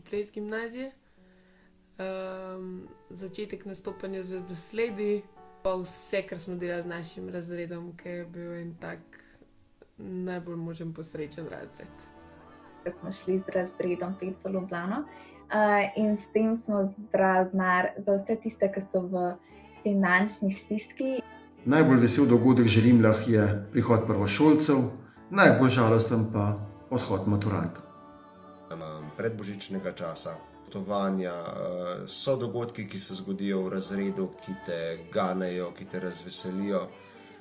ples gimnazije. Začetek nastopanja Zvezdosledi, pa vse, kar smo delali z našim razredom, ki je bil en tak najbolj možen posrečen razred. Smo šli z razredom 5 v Ljubljano in s tem smo zbrali denar za vse tiste, ki so v finančni stiski. Najbolj vesel dogodek Želimlah je prihod prvošolcev, najbolj žalosten pa odhod maturantov. Predbožičnega časa, potovanja, so dogodki, ki se zgodijo v razredu, ki te ganejo, ki te razveselijo.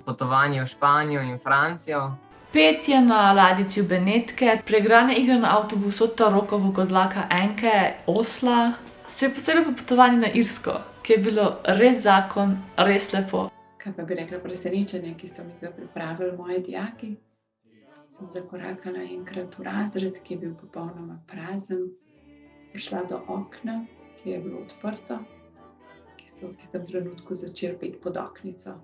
Potovanje v Španijo in Francijo. Petje na ladjici v Benetke, preigrane igre na avtobusu od Rokovo, Godlaka, Enke, Osla. Še posebej pa potovanje na Irsko, ki je bilo res zakon, res lepo. Kaj pa bi rekla presenečenje, ki so mi ga pripravili moji dijaki. Sem zakorakala enkrat v razred, ki je bil popolnoma prazen. Prišla do okna, ki je bilo odprto, ki so v tistem trenutku začeli peti pod oknico.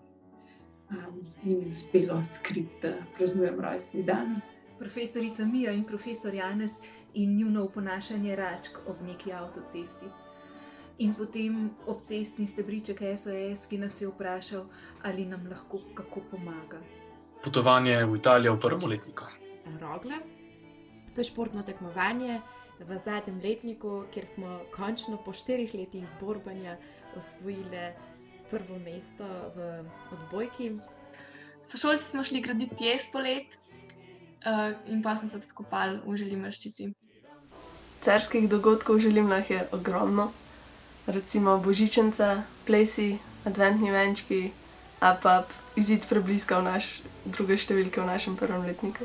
Ni mi uspelo skriti, da praznujem rojstni dan. Profesorica Mija in profesor Janez in njuno oponašanje račk ob neki avtocesti. In potem obcestni stebriček SOS, ki nas je vprašal, ali nam lahko kako pomaga. Potovanje v Italijo v prvoletniku. Rogle. To je športno tekmovanje v zadnjem letniku, kjer smo končno po 4 letih borbanja osvojili prvo mesto v odbojki. Sošolci smo šli graditi jez poleti in pa smo se odkopali v Želimlščici. Cerskih dogodkov v Želimlah je ogromno. Recimo božičnica, plesi, adventni venčki, a pa izid prebliska v druge številke v našem prvem letniku.